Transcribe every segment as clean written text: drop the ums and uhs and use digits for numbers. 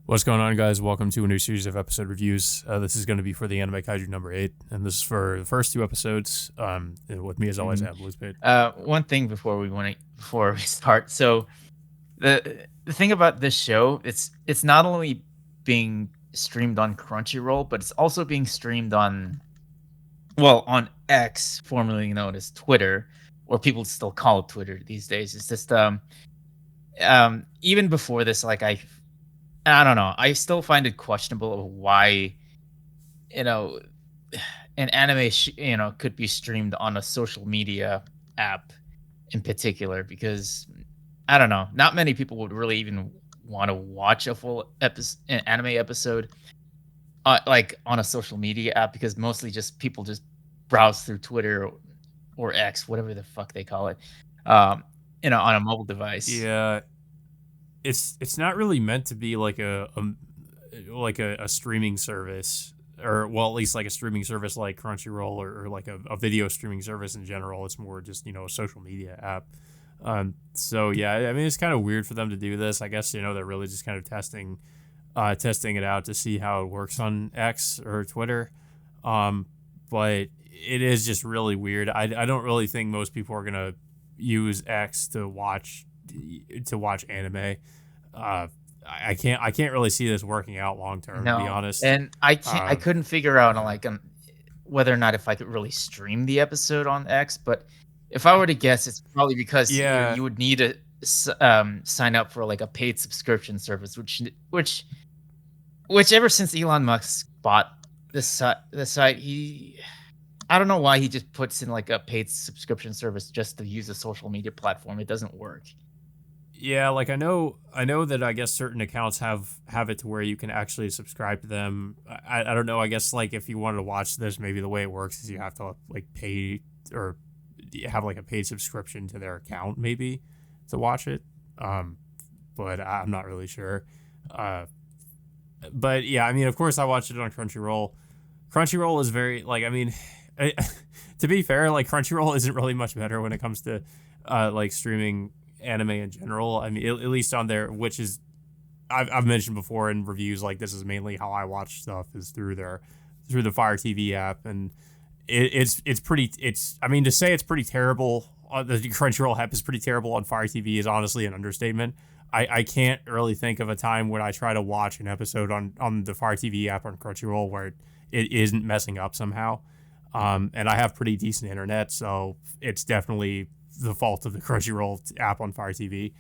What's going on, guys? Welcome to a new series of episode reviews. This is going to be for the anime Kaiju number 8, and this is for the first two episodes. And with me, as always, I Mhm. have Blues Pate. One thing before we start. So the thing about this show, it's not only being streamed on Crunchyroll, but it's also being streamed on X, formerly known as Twitter, or people still call it Twitter these days. It's just even before this, like I don't know, I still find it questionable of why you know an anime could be streamed on a social media app in particular because I don't know, not many people would really even want to watch a full an anime episode like on a social media app because mostly just people just browse through Twitter or X, whatever the fuck they call it, um, on a mobile device. Yeah, it's not really meant to be like a streaming service, or well, at least like a streaming service like Crunchyroll or like a video streaming service in general. It's more just a social media app. So yeah, I mean it's kind of weird for them to do this. I guess they're really just kind of testing it out to see how it works on X or Twitter. But it is just really weird. I don't really think most people are gonna use X to watch anime. Uh, I can't really see this working out long term, to be No, honest. and I Uh, couldn't figure out yeah, whether or not if I could really stream the episode on X, but if I were to guess, it's probably because yeah, you would need to sign up for like a paid subscription service, which ever since Elon Musk bought the site, he I don't know why he just puts in like a paid subscription service just to use a social media platform. It doesn't work. yeah. Like I know that I guess certain accounts have it to where you can actually subscribe to them. I don't know. I guess like if you wanted to watch this, maybe the way it works is you have to like pay or have like a paid subscription to their account maybe to watch it. Um, but I'm not really sure. Uh, but yeah, I mean, of course, I watched it on Crunchyroll. Crunchyroll is very like, I mean, I, to be fair, like Crunchyroll isn't really much better when it comes to like streaming anime in general. I mean, at least on there, which is I've mentioned before in reviews, like this is mainly how I watch stuff is through the Fire TV app, and it's pretty. It's I mean to say it's pretty terrible. The Crunchyroll app is pretty terrible on Fire TV is honestly an understatement. I can't really think of a time when I try to watch an episode on the Fire TV app on Crunchyroll where it isn't messing up somehow. And I have pretty decent internet, so it's definitely the fault of the Crunchyroll app on Fire TV.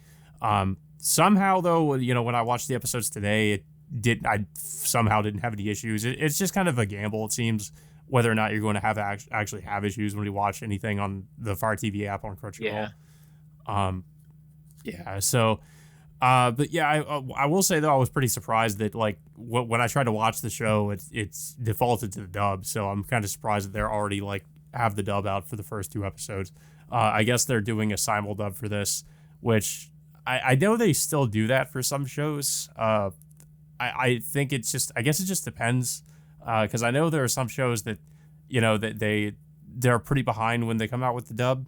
Somehow, though, when I watched the episodes today, I somehow didn't have any issues. It's just kind of a gamble, it seems, whether or not you're going to actually have issues when you watch anything on the Fire TV app on Crunchyroll. Yeah. Um, yeah, so but yeah, I will say though I was pretty surprised that like when I tried to watch the show, it's defaulted to the dub. So I'm kind of surprised that they're already like have the dub out for the first two episodes. I guess they're doing a simul dub for this, which I know they still do that for some shows. I think I guess it just depends because I know there are some shows that that they're pretty behind when they come out with the dub.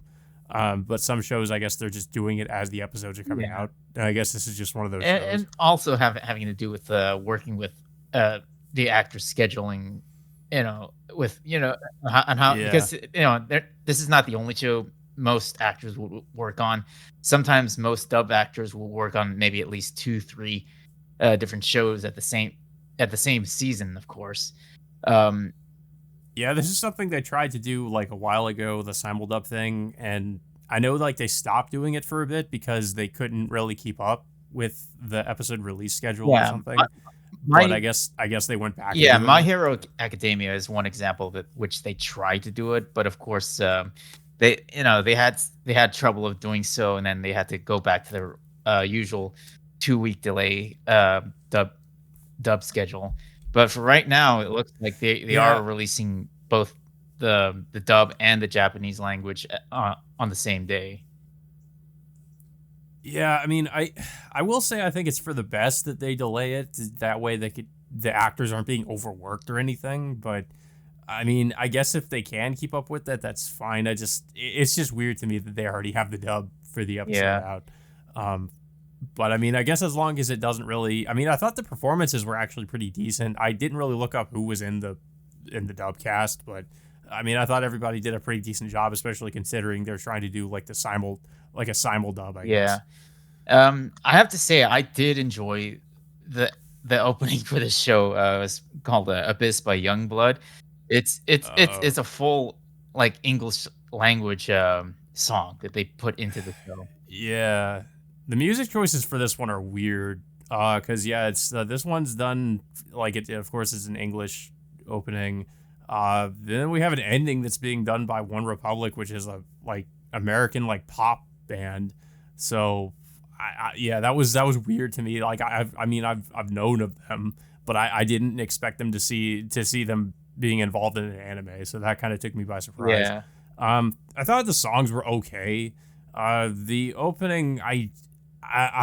But some shows, I guess they're just doing it as the episodes are coming Yeah. out. And I guess this is just one of those And shows. also having to do with working with the actors scheduling, with and how Yeah. because this is not the only show most actors will work on. Sometimes most dub actors will work on maybe at least 2 3 different shows at the same season, of course. um Yeah, this is something they tried to do like a while ago, the simuldub thing, and I know like they stopped doing it for a bit because they couldn't really keep up with the episode release schedule or yeah, something. But my I guess they went back to yeah, doing My it. Hero Academia is one example that which they tried to do it, but of course, they had trouble of doing so, and then they had to go back to their usual 2 week delay dub schedule. But for right now, it looks like they Yeah. are releasing both the dub and the Japanese language on the same day. Yeah, I mean, I will say I think it's for the best that they delay it. That way the actors aren't being overworked or anything, but I mean, I guess if they can keep up with that, that's fine. It's just weird to me that they already have the dub for the episode Yeah. out. Um, But I mean, I guess as long as it doesn't really, I mean, I thought the performances were actually pretty decent. I didn't really look up who was in the dub cast, but I mean, I thought everybody did a pretty decent job, especially considering they're trying to do like like a simul dub, I Yeah. guess. I have to say I did enjoy the the opening for the show. It's called Abyss by Youngblood. It's a full like English language song that they put into the show. Yeah, the music choices for this one are weird. Cause yeah, it's this one's done like it. Of course, it's an English opening. Then we have an ending that's being done by One Republic, which is a like American like pop band. So, yeah, that was weird to me. Like I mean, I've known of them, but I didn't expect them to see them being involved in an anime. So that kind of took me by surprise. Yeah. I thought the songs were okay. The opening, I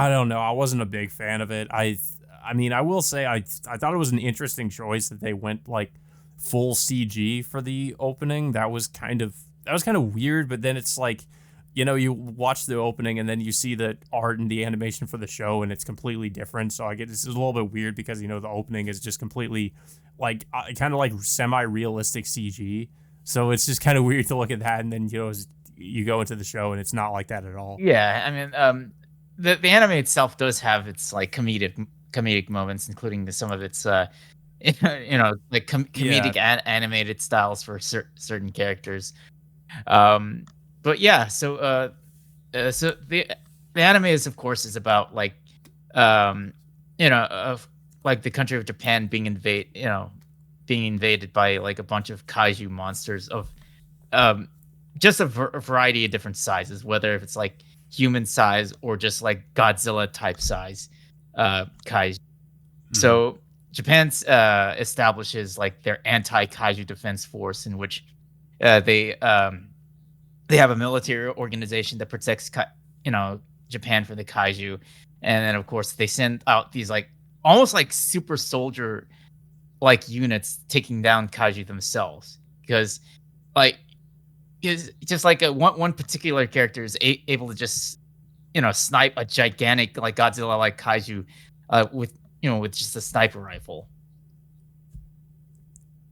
don't know. I wasn't a big fan of it. I mean, I will say I thought it was an interesting choice that they went like full CG for the opening. That was kind of weird. But then it's like, you watch the opening and then you see the art and the animation for the show, and it's completely different. So I get this is a little bit weird because the opening is just completely like kind of like semi-realistic CG. So it's just kind of weird to look at that, and then you go into the show and it's not like that at all. Yeah, I mean, the anime itself does have its like comedic moments, including some of its like Yeah. comedic animated styles for certain characters. Um, but yeah, so the anime is of course is about like um of like the country of Japan being invaded by like a bunch of kaiju monsters of um just a variety of different sizes, whether if it's like human size or just like Godzilla type size kaiju. Hmm. So Japan establishes like their anti kaiju defense force, in which uh, they um, they have a military organization that protects Japan from the kaiju, and then of course they send out these like almost like super soldier like units taking down kaiju themselves, because like is just like one particular character is able to just snipe a gigantic like Godzilla like kaiju with with just a sniper rifle.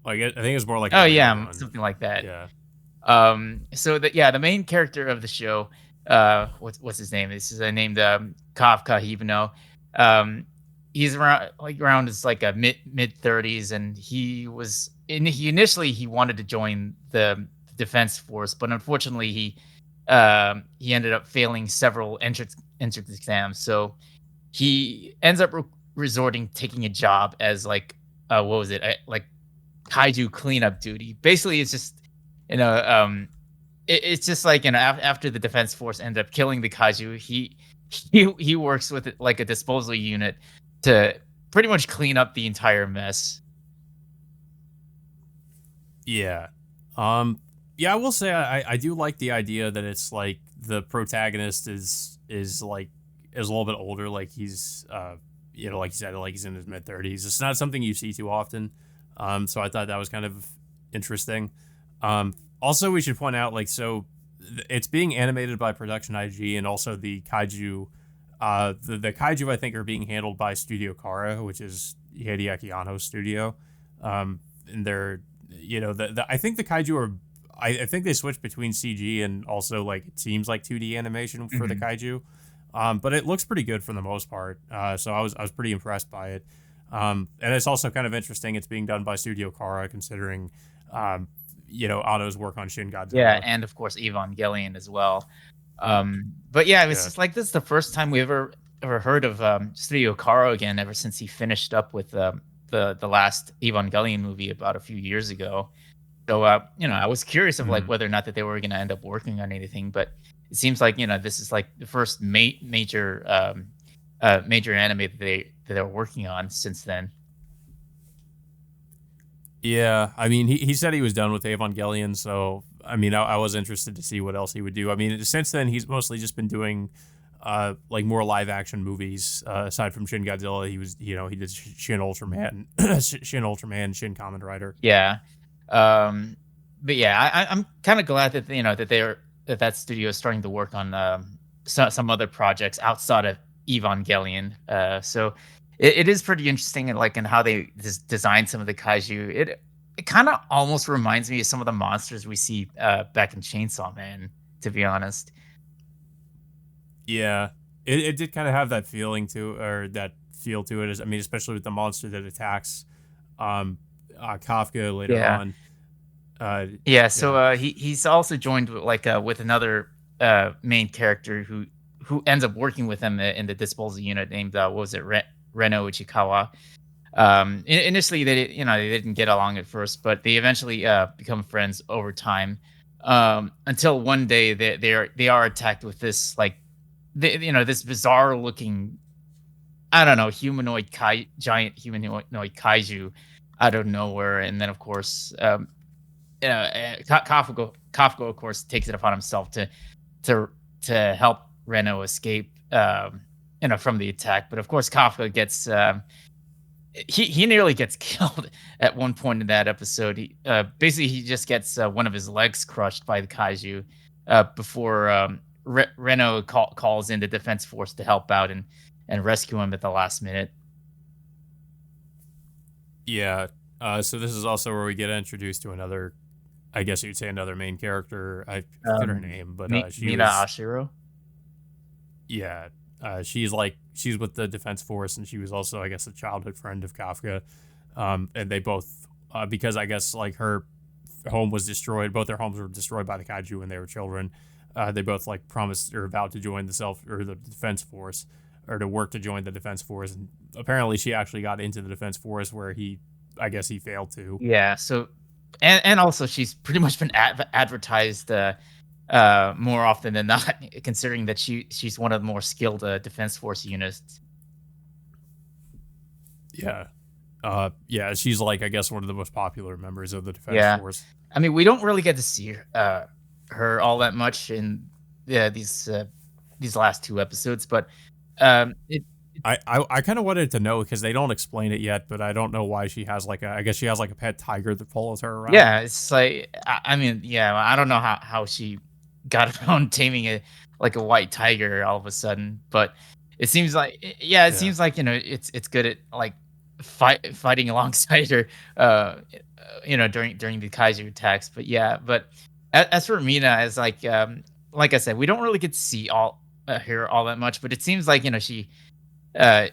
Like I think it's more like a Oh rail yeah, gun. something like that. Yeah. So that yeah, the main character of the show, what's his name? This is named Kafka Hibino. Um, he's around his like a mid 30s, and he initially he wanted to join the defense force, but unfortunately he ended up failing several entrance exams, so he ends up resorting taking a job as like what was it like kaiju cleanup duty. Basically, it's just you know, it's just like after the defense force ended up killing the kaiju, he works with like a disposal unit to pretty much clean up the entire mess. Yeah. Um yeah, I will say I do like the idea that it's like the protagonist is like is a little bit older, like he's like you said, like he's in his mid 30s. It's not something you see too often. So I thought that was kind of interesting. Also we should point out it's being animated by Production IG, and also the kaiju the kaiju I think are being handled by Studio Kara, which is Hideaki Anno's studio. And they're I think the kaiju are I think they switch between CG and also like it seems like 2D animation for the Mhm. kaiju. But it looks pretty good for the most part. So I was pretty impressed by it. And it's also kind of interesting. It's being done by Studio Kara, considering Anno's work on Shin Yeah, Godzilla. and of course Evangelion as well. But yeah, it's Yeah. just like this is the first time we ever heard of Studio Karo again ever since he finished up with the last Evangelion movie about a few years ago. So I was curious of like Mhm. whether or not that they were going to end up working on anything, but it seems like this is like the first major anime that they're working on since then. Yeah, I mean, he said he was done with Evangelion, so I mean, I was interested to see what else he would do. I mean, since then, he's mostly just been doing like more live action movies. Aside from Shin Godzilla, he did Shin Ultraman, Shin Ultraman, Shin Kamen Rider. Yeah. Um, but yeah, I'm kind of glad that that that studio is starting to work on some other projects outside of Evangelion. So it is pretty interesting and like in how they design some of the kaiju. It kind of almost reminds me of some of the monsters we see back in Chainsaw Man, to be honest. Yeah, it did kind of have that feeling to or that feel to it. I mean, especially with the monster that attacks um Kafka later Yeah. on. Uh, Yeah, so yeah, he's also joined with with another main character who ends up working with him in the disposal unit named what was it Reno Ichikawa. Initially they didn't get along at first, but they eventually become friends over time. Until one day they are attacked with this this bizarre looking, I don't know, giant humanoid kaiju out of nowhere, and then of course Kafka, of course, takes it upon himself to to help Reno escape, from the attack. But of course, Kafka gets he nearly gets killed at one point in that episode. Basically he just gets one of his legs crushed by the kaiju before Reno calls in the defense force to help out and rescue him at the last minute. yeah. So this is also where we get introduced to another, I guess you'd say another main character. I forget her name, but she Mina was Ashiro. yeah. She's with the defense force, and she was also, I guess, a childhood friend of Kafka. And they both, because I guess like her home was destroyed, both their homes were destroyed by the kaiju when they were children. They both like promised or vowed to join the defense force, or to work to join the defense force. And apparently, she actually got into the defense force where I guess he failed to. Yeah, so and also she's pretty much been advertised more often than not, considering that she's one of the more skilled defense force units. Yeah. Yeah, she's like I guess one of the most popular members of the defense Yeah, force. I mean we don't really get to see her all that much in these last two episodes, but it I kind of wanted to know because they don't explain it yet, but I don't know why she has like I guess she has like a pet tiger that follows her around. yeah, it's like I mean yeah, I don't know how she got around taming a white tiger all of a sudden, but it seems like yeah, it Yeah. seems like it's good at like fighting alongside her, uh, during the Kaiju attacks. But yeah, but as for Mina, as like I said, we don't really get to see her all that much, but it seems like uh,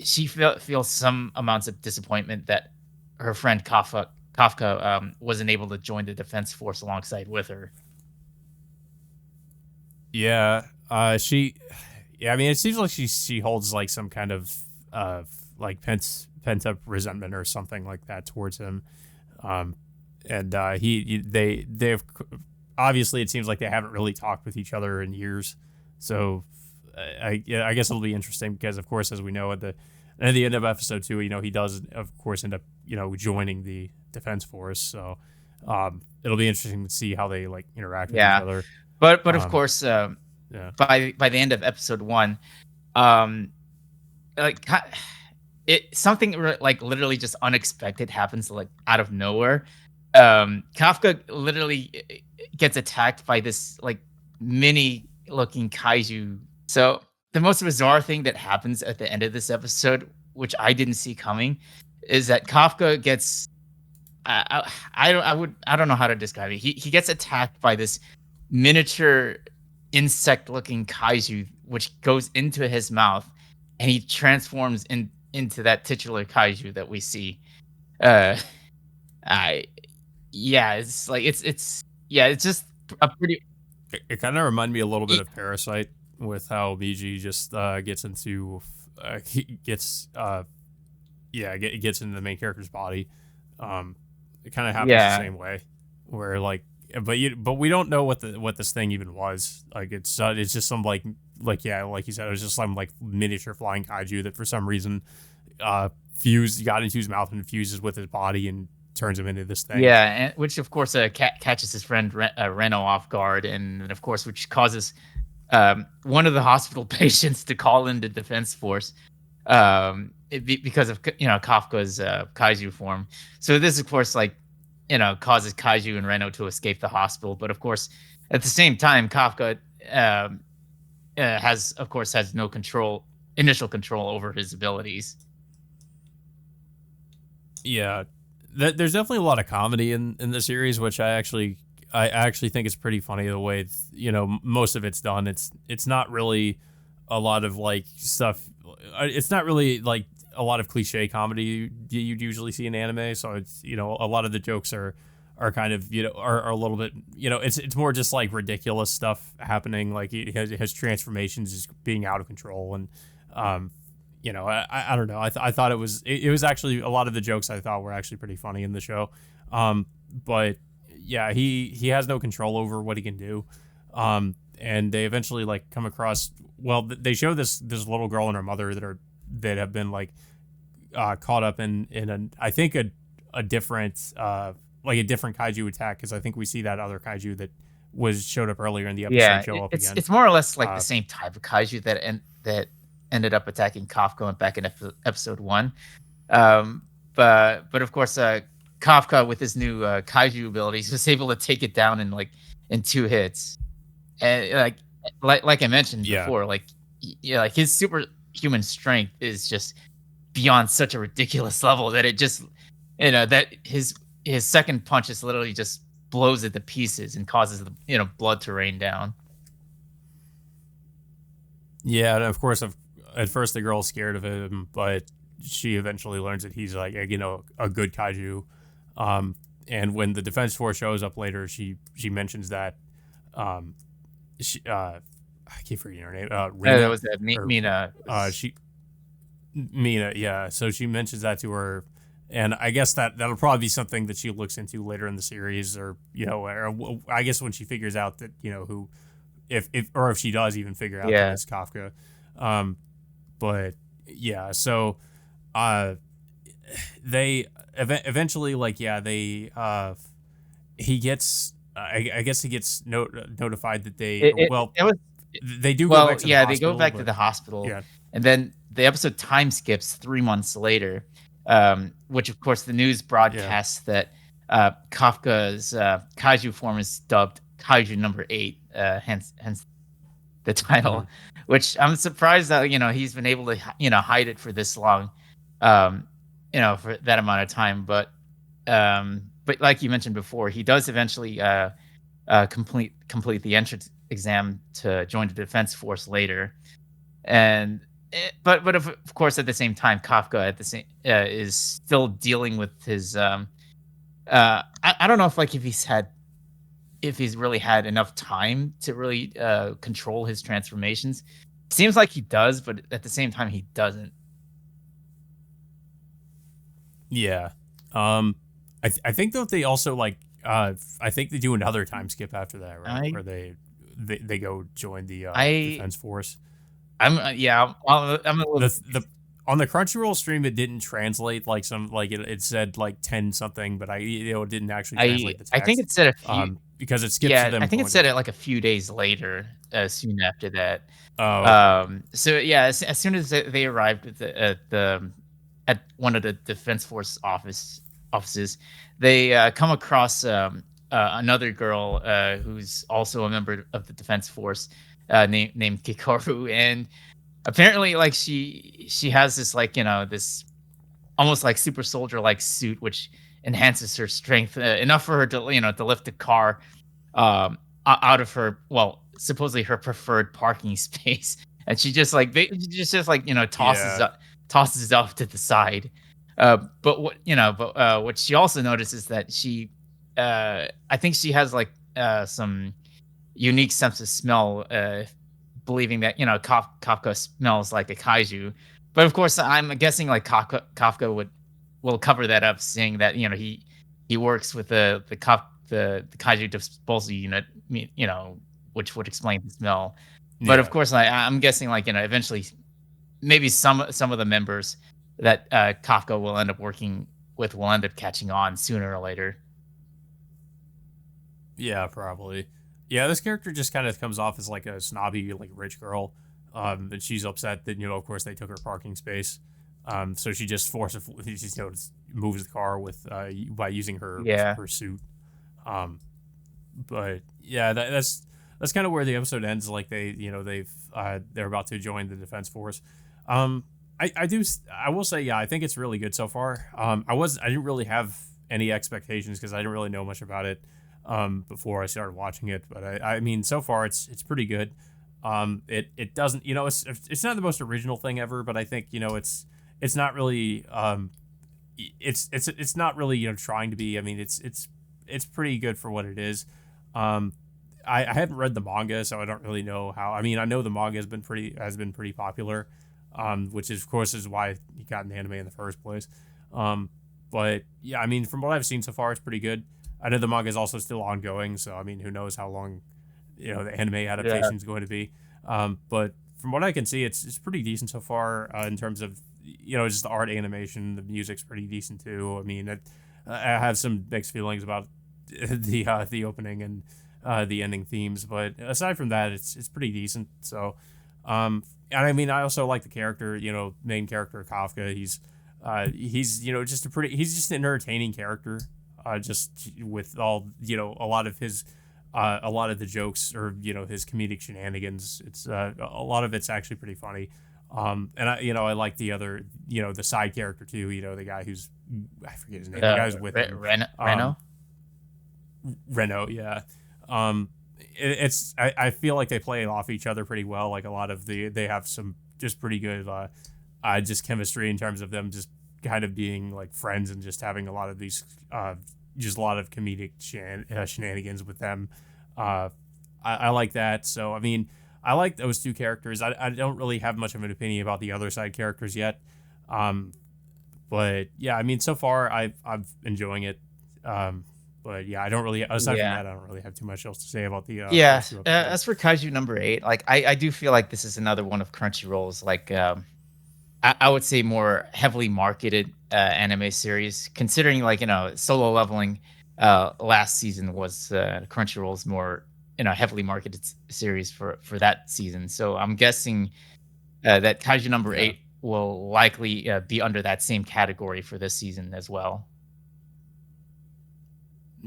she feels some amounts of disappointment that her friend Kafka wasn't able to join the defense force alongside with her. Yeah. Yeah, I mean it seems like she holds like some kind of uh like pent up resentment or something like that towards him. Um and they've obviously it seems like they haven't really talked with each other in years. So yeah, I guess it'll be interesting because of course as we know at the end of episode 2, he does of course end up, joining the defense force. So it'll be interesting to see how they like interact with each Yeah, other. but of Um course, yeah. by the end of episode one, um, like it something like literally just unexpected happens like out of nowhere. Kafka literally gets attacked by this like mini looking kaiju. So the most bizarre thing that happens at the end of this episode, which I didn't see coming, is that Kafka gets I don't know how to describe it. He gets attacked by this miniature insect looking kaiju which goes into his mouth and he transforms into that titular kaiju that we see. Uh I yeah, it's like it's yeah, it's just a pretty It kind of reminded me a little bit y- of Parasite with how BG just gets into he gets yeah gets into the main character's body. It kind of happens the yeah. same way, where like but we don't know what this thing even was. Like it's just some like yeah like you said it was just some like miniature flying kaiju that for some reason got into his mouth and fuses with his body and turns him into this thing. Yeah, and which of course catches his friend Reno off guard, and of course which causes one of the hospital patients to call in the defense force because of Kafka's kaiju form. So this of course causes Kaiju and Reno to escape the hospital, but of course at the same time Kafka um, has no control initial control over his abilities. Yeah, there's definitely a lot of comedy in the series, which I actually think is pretty funny the way most of it's done. It's not really a lot of like stuff. It's not really like a lot of cliche comedy you'd usually see in anime. So it's a lot of the jokes are kind of are a little bit it's more just like ridiculous stuff happening. Like his transformations just being out of control and um I don't know. I thought it was actually a lot of the jokes I thought were actually pretty funny in the show. But yeah, he has no control over what he can do. And they eventually like come across. Well, they show this little girl and her mother that have been like caught up in I think a different like a different kaiju attack, because I think we see that other kaiju that was showed up earlier in the episode Yeah, show up it's again. it's more or less like the Uh, same type of kaiju that ended up attacking Kafka back in episode 1. Um, but of course, Kafka with his new kaiju abilities was able to take it down in 2 hits. And like I mentioned yeah, before, like yeah, like his superhuman strength is just beyond such a ridiculous level that it just that his second punch just literally just blows it to pieces and causes the blood to rain down. yeah, and of course, at first the girl's scared of him, but she eventually learns that he's like a good kaiju. And when the defense force shows up later, she mentions that um, I keep forgetting her name, That Rina was that or Mina she Mina, yeah. So she mentions that to her, and I guess that'll probably be something that she looks into later in the series, or I guess when she figures out that who, if she does even figure out that yeah. it's Kafka. Um, but yeah, so uh, they eventually like they he gets I guess he gets notified that It was they do go back well, to the yeah, they go hospital, back to but the hospital, yeah, and then the episode time skips 3 months later, which, of course, the news yeah. broadcasts that, Kafka's, Kaiju form is dubbed Kaiju number 8, hence the title, Mhm. which I'm surprised that, he's been able to hide it for this long, for that amount of time, but like you mentioned before, he does eventually, complete the entrance exam to join the defense force later. And but of course, at the same time, Kafka at the same is still dealing with his I don't know if he's really had enough time to really control his transformations. Seems like he does, but at the same time he doesn't. Yeah. I think though they also like I think they do another time skip after that, right? I Where they go join the I defense force. yeah, I'm a little The on the Crunchyroll stream it didn't translate like it said like 10 something, but it didn't actually translate the I think text. it said a few. Because it skips to Yeah, I them think it going to said it like a few days later, soon after that. Oh, okay. So yeah, as soon as they arrived at one of the defense force offices, they come across another girl who's also a member of the defense force, named Kikoru, and apparently like she has this like this almost like super soldier like suit which enhances her strength enough for her to to lift a car out of her, well, supposedly her preferred parking space, and she just like just like Yeah. tosses it off to the side. But what she also notices that I think she has like some unique sense of smell, believing that Kafka smells like a kaiju. But of course, I'm guessing like Kafka will cover that up, saying that he works with the kaiju disposal unit, which would explain the smell. But of Yeah. course, I'm guessing like eventually maybe some of the members that Kafka will end up working with will end up catching on sooner or later. Yeah, probably. Yeah, this character just kind of comes off as like a snobby, like rich girl. And she's upset that of course they took her parking space. So she just forcibly, she just moves the car with by using Yeah, her suit. Um, but yeah, that's kind of where the episode ends. Like they're about to join the defense force. Um, I will say, yeah, I think it's really good so far. I didn't really have any expectations because I didn't really know much about it before I started watching it. But I mean, so far it's pretty good. It doesn't, it's not the most original thing ever, but I think it's not really it's not really trying to be. I mean, it's pretty good for what it is. Um, I haven't read the manga, so I don't really know how. I mean, I know the manga has been pretty popular, which is of course is why he got an anime in the first place. Um, but yeah, I mean, from what I've seen so far, it's pretty good. I know the manga is also still ongoing, so I mean, who knows how long the anime Yeah. adaptation is going to be. But from what I can see, it's pretty decent so far in terms of just the art animation. The music's pretty decent too. I mean, I have some mixed feelings about the opening and the ending themes, but aside from that, it's pretty decent. So, and I mean, I also like the character, main character Kafka. He's just he's just an entertaining character. Just with all a lot of the jokes or his comedic shenanigans. It's a lot of it's actually pretty funny. And I like the other the side character too. The guy who's I forget his name. The guy's with him. Reno. Renault, yeah. I feel like they play off each other pretty well. Like a lot of they have some just pretty good just chemistry in terms of them just kind of being like friends and just having a lot of these just a lot of comedic shenanigans with them. Uh, I like that. So I mean, I like those two characters. I don't really have much of an opinion about the other side characters yet. Um, but yeah, I mean, so far I'm enjoying it. But yeah, I don't really. Aside from Yeah. that, I don't really have too much else to say about the Yeah. first two episodes. As for Kaiju number 8, like I do feel like this is another one of Crunchyroll's like I would say more heavily marketed anime series, considering like Solo Leveling last season was Crunchyroll's more heavily marketed series for that season. So I'm guessing that Kaiju number Yeah, 8 will likely be under that same category for this season as well.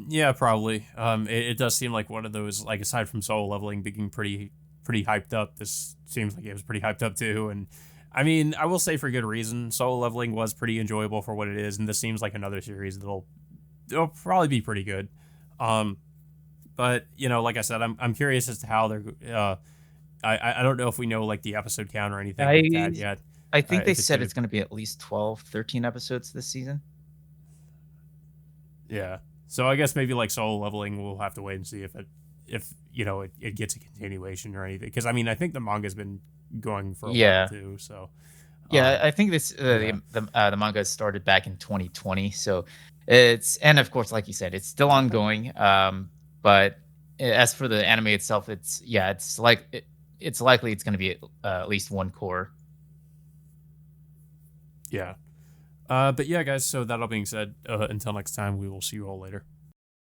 yeah, probably. It does seem like one of those like aside from Solo Leveling being pretty hyped up. This seems like it was pretty hyped up too, and I mean, I will say for good reason. Solo Leveling was pretty enjoyable for what it is, and this seems like another series it'll probably be pretty good. Um, but like I said, I'm curious as to how they're. I don't know if we know like the episode count or anything like I that yet. I think they If it's said gonna, it's going to be at least 12, 13 episodes this season. yeah. So I guess maybe like Solo Leveling, we'll have to wait and see if it gets a continuation or anything. Because I mean, I think the manga's been going for a while Yeah. too. So, Yeah, um, I think this yeah, the manga started back in 2020, so it's and of course, like you said, it's still ongoing. But as for the anime itself, it's likely it's going to be at least one core. yeah. But yeah, guys. So that all being said, until next time, we will see you all later.